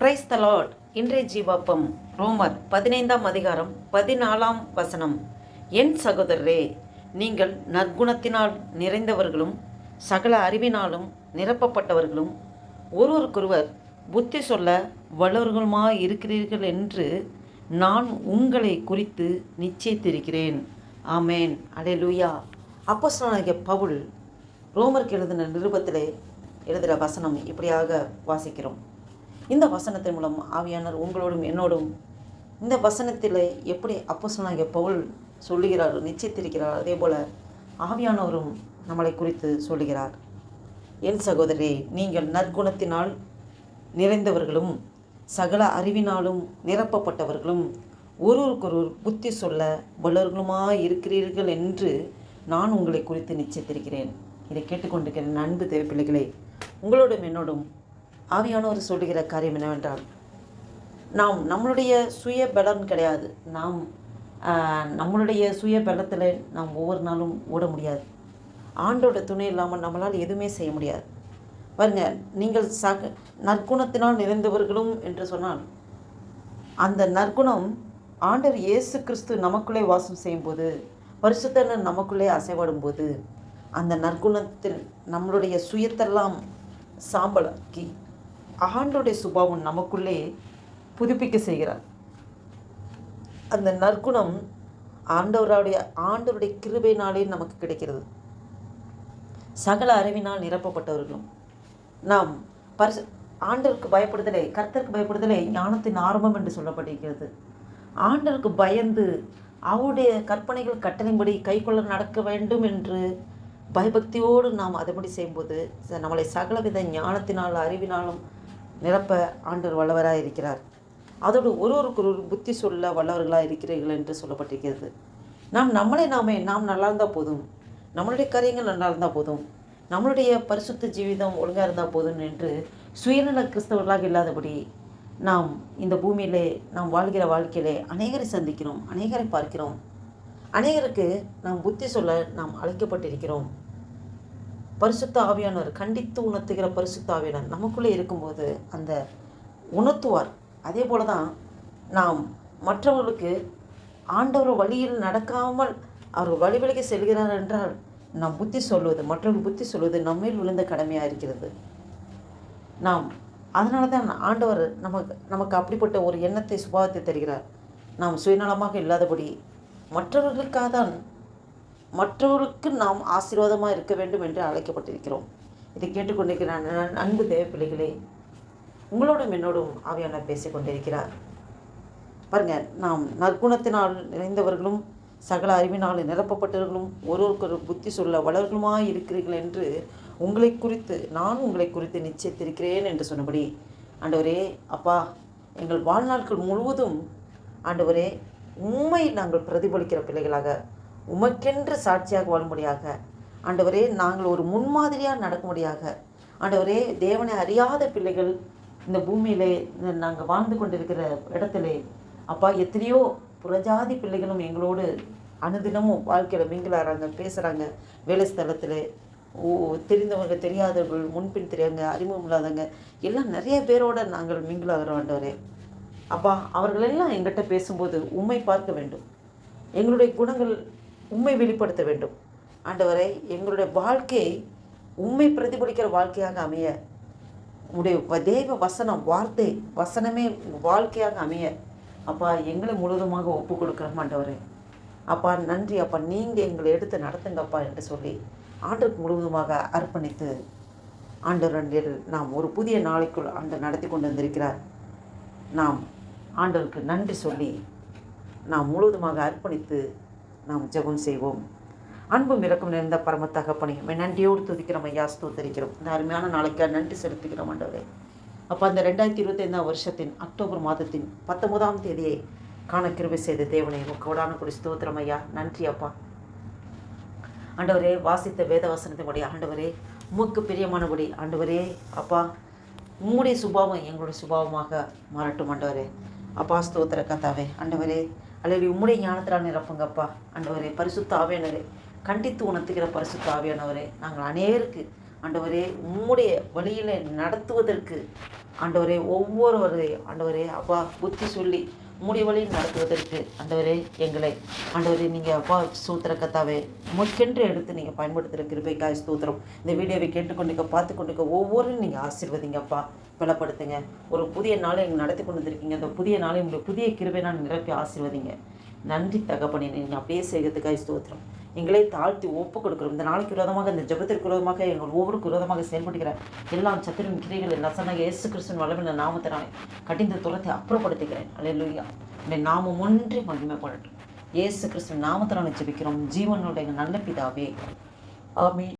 Praise the Lord. இன்றைய ஜீவாப்பம் ரோமர் 15ஆம் அதிகாரம் 14ஆம் வசனம். என் சகோதரரே, நீங்கள் நற்குணத்தினால் நிறைந்தவர்களும் சகல அறிவினாலும் நிரப்பப்பட்டவர்களும் ஒருவருக்கொருவர் புத்தி சொல்ல வல்லவர்களுமாய் இருக்கிறீர்கள் என்று நான் உங்களை குறித்து நிச்சயித்திருக்கிறேன். ஆமேன். அல்லேலூயா. அப்போஸ்தலனாகிய பவுல் ரோமருக்கு எழுதின நிருபத்திலே எழுதுகிற வசனம் இப்படியாக வாசிக்கிறோம். இந்த வசனத்தின் மூலம் ஆவியானவர் உங்களோடும் என்னோடும் இந்த வசனத்தில் எப்படி அப்போஸ்தலனாகிய பவுல் சொல்லுகிறார், நிச்சயித்திருக்கிறார், அதே போல் ஆவியானவரும் நம்மளை குறித்து சொல்லுகிறார். என் சகோதரே, நீங்கள் நற்குணத்தினால் நிறைந்தவர்களும் சகல அறிவினாலும் நிரப்பப்பட்டவர்களும் ஒருவருக்கொருவர் புத்தி சொல்ல வல்லவர்களுமாய் இருக்கிறீர்கள் என்று நான் உங்களை குறித்து நிச்சயித்திருக்கிறேன். இதை கேட்டுக்கொண்டிருக்கிற அன்பு தேவ பிள்ளைகளே, உங்களோடும் என்னோடும் ஆவியானவர் சொல்லுகிற காரியம் என்னவென்றால், நாம் நம்மளுடைய சுய பலன் கிடையாது. நம்மளுடைய சுய பலத்தில் நாம் ஒவ்வொரு நாளும் ஓட முடியாது. ஆண்டோட துணை இல்லாமல் நம்மளால் எதுவுமே செய்ய முடியாது. பாருங்க, நீங்கள் நற்குணத்தினால் நிறைந்தவர்களும் என்று சொன்னால், அந்த நற்குணம் ஆண்டவர் இயேசு கிறிஸ்து நமக்குள்ளே வாசம் செய்யும்போது, பரிசுத்தர் நமக்குள்ளே அசைவாடும் போது, அந்த நற்குணத்தில் நம்மளுடைய சுயத்தெல்லாம் சாம்பலாக்கி ஆண்டோடைய சுபாவம் நமக்குள்ளே புதுப்பிக்க செய்கிறார். அந்த நற்குணம் ஆண்டவருடைய கிருபையினாலே நமக்கு கிடைக்கிறது. சகல அறிவினால் நிரப்பப்பட்டவர்களும் நாம் ஆண்டவருக்கு பயப்படுதலே, கர்த்தருக்கு பயப்படுதலே ஞானத்தின் ஆரம்பம் என்று சொல்லப்பட்டிருக்கிறது. ஆண்டவருக்கு பயந்து அவருடைய கற்பனைகள் கட்டளைப்படி கைக்கொள்ள நடக்க வேண்டும் என்று பயபக்தியோடு நாம் அதுபடி செய்யும்போது நம்மளை சகலவித ஞானத்தினால் அறிவினாலும் நிரப்ப ஆண்டவர் வல்லவராக இருக்கிறார். அதோடு ஒருவருக்கு ஒரு புத்தி சொல்ல வல்லவர்களாக இருக்கிறீர்கள் என்று சொல்லப்பட்டிருக்கிறது. நாம் நல்லா இருந்தால் போதும், நம்மளுடைய காரியங்கள் நல்லா இருந்தால் போதும், நம்மளுடைய பரிசுத்த ஜீவிதம் ஒழுங்காக இருந்தால் போதும் என்று சுயநல கிறிஸ்தவர்களாக இல்லாதபடி நாம் இந்த பூமியிலே நாம் வாழ்கிற வாழ்க்கையிலே அநேகரை சந்திக்கிறோம், அநேகரை பார்க்கிறோம். அநேகருக்கு நாம் புத்தி சொல்ல நாம் அழைக்கப்பட்டிருக்கிறோம். பரிசுத்த ஆவியானவர், கண்டித்து உணர்த்துகிற பரிசுத்த ஆவியானவர் நமக்குள்ளே இருக்கும்போது அந்த உணர்த்துவார். அதே போல தான் நாம் மற்றவர்களுக்கு ஆண்டவர் வழியில் நடக்காமல் அவர் வழி விலகி செல்கிறார் என்றால் நாம் புத்தி சொல்வது, மற்றவர்கள் புத்தி சொல்வது நம்மேல் விழுந்த கடமையாக இருக்கிறது. அதனால தான் ஆண்டவர் நமக்கு அப்படிப்பட்ட ஒரு எண்ணத்தை, சுபாவத்தை தருகிறார். நாம் சுயநலமாக இல்லாதபடி மற்றவர்களுக்கு நாம் ஆசீர்வாதமாக இருக்க வேண்டும் என்று அழைக்கப்பட்டிருக்கிறோம். இதை கேட்டுக்கொண்டிருக்கிற அன்பு தேவ பிள்ளைகளே, உங்களோடும் என்னோடும் ஆவியானவர் பேசிக்கொண்டிருக்கிறார். பாருங்கள், நாம் நற்குணத்தினால் நிறைந்தவர்களும் சகல அறிவினால் நிரப்பப்பட்டவர்களும் ஒருவருக்கு புத்தி சொல்ல வளர்களுமாய் இருக்கிறீர்கள் என்று நான் உங்களை குறித்து நிச்சயித்திருக்கிறேன் என்று சொன்னபடி, ஆண்டவரே அப்பா, எங்கள் வாழ்நாட்கள் முழுவதும் ஆண்டவரே உம்மை நாங்கள் பிரதிபலிக்கிற பிள்ளைகளாக, உமக்கென்று சாட்சியாக வாழும்படியாக, ஆண்டவரே நாங்கள் ஒரு முன்மாதிரியாக நடக்கும்படியாக, ஆண்டவரே தேவனை அறியாத பிள்ளைகள் இந்த பூமியிலே நாங்கள் வாழ்ந்து கொண்டிருக்கிற இடத்திலே அப்பா, எத்தனையோ புறஜாதி பிள்ளைகளும் எங்களோடு அனுதினமும் வாழ்க்கையில் மிங்கிலாகிறாங்க, பேசுகிறாங்க. வேலை ஸ்தலத்தில் தெரிந்தவங்க, தெரியாதவர்கள், முன்பின் தெரியாங்க, அறிமுகம் இல்லாதவங்க எல்லாம் நிறைய பேரோடு நாங்கள் மிங்கிலாகிறோம். ஆண்டவரே அப்பா, அவர்களெல்லாம் எங்கிட்ட பேசும்போது உம்மை பார்க்க வேண்டும், எங்களுடைய குணங்கள் உம்மை வெளிப்படுத்த வேண்டும். ஆண்டவரை, எங்களுடைய வாழ்க்கையை உம்மை பிரதிபலிக்கிற வாழ்க்கையாக அமைய, உங்களுடைய தேவ வசனம், வசனமே வாழ்க்கையாக அமைய அப்பா எங்களை முழுவதுமாக ஒப்பு கொடுக்குறோம். ஆண்டவரே அப்பா, நன்றி அப்பா, நீங்கள் எங்களை எடுத்து நடத்துங்கப்பா என்று சொல்லி ஆண்டவருக்கு முழுவதுமாக அர்ப்பணித்து ஆண்டவர் நாம் ஒரு புதிய நாளைக்குள் ஆண்டவர் நடத்தி கொண்டு வந்திருக்கிறார். நாம் ஆண்டவருக்கு நன்றி சொல்லி நாம் முழுவதுமாக அர்ப்பணித்து நாம் ஜெபம் செய்வோம். அன்பும் இரக்கம் நிறைந்த பரம தகப்பனே, நன்றியோடு துதிக்கிறோம் ஐயா, ஸ்தோத்தரிக்கிறோம். இந்த அருமையான நாளைக்கு நன்றி செலுத்துகிறோம் ஆண்டவரே. அப்போ அந்த 2025ஆம் வருஷத்தின் அக்டோபர் மாதத்தின் 19ஆம் தேதியை காண கிருபை செய்த தேவனை கோடான கொடி ஸ்தோத்திரம் ஐயா, நன்றி அப்பா. ஆண்டவரே, வாசித்த வேத வசனத்தின்படி ஆண்டவரே உமக்கு பிரியமானபடி ஆண்டவரே அப்பா, உம்முடைய சுபாவம் எங்களுடைய சுபாவமாக மாறட்டும் ஆண்டவரே. அப்பா ஸ்தோத்திர கத்தாவே ஆண்டவரே, அல்லது உம்முடைய ஞானத்தினால் நிரப்புங்கப்பா ஆண்டவரே. பரிசுத்த ஆவியானவரே, கண்டித்து உணர்த்துகிற பரிசுத்த ஆவியானவரே, நாங்கள் அநேருக்கு ஆண்டவரே உம்முடைய வழியில் நடத்துவதற்கு ஆண்டவரே ஒவ்வொருவரை ஆண்டவரே அப்பா புத்தி சொல்லி உம்முடைய வழியில் நடத்துவதற்கு ஆண்டவரே எங்களை ஆண்டவரே நீங்கள் அப்பா ஸ்தோத்திர கத்தாவே உமக்கென்று எடுத்து நீங்கள் பயன்படுத்துகிற கிருபைக்காய் ஸ்தோத்திரம். இந்த வீடியோவை கேட்டுக்கொண்டிருக்க பார்த்து கொண்டிருக்க ஒவ்வொருவரும் நீங்கள் ஆசீர்வதிங்கப்பா, பலப்படுத்துங்க. ஒரு புதிய நாளை எங்கள் நடத்தி கொண்டு வந்திருக்கீங்க. அந்த புதிய நாளை உங்களுடைய புதிய கிருபை நான் நிரப்பி ஆசீர்வதிங்க. நன்றி தகப்பனே, நீங்கள் அப்படியே செய்கிறதுக்காய் ஸ்தோத்திரம். எங்களை தாழ்த்தி ஒப்பு கொடுக்குறோம். இந்த நாளைக்கு விரோதமாக, இந்த ஜெபத்திற்கு விரோதமாக, எங்கள் ஒவ்வொருக்கு விரோதமாக செயல்படுகிற எல்லாம் சத்திரம் கிரைகள் நசனாக இயேசு கிறிஸ்துவின் வல்லமையுள்ள நாமத்தை நான் கடிந்து துரத்தை அப்புறப்படுத்துகிறேன். அல்லேலூயா. இந்த நாமம் ஒன்றே மகிமைப்படட்டும். இயேசு கிறிஸ்துவின் நாமத்தை நான் ஜெபிக்கிறோம் ஜீவனோட எங்கள் நல்ல பிதாவே, ஆமென்.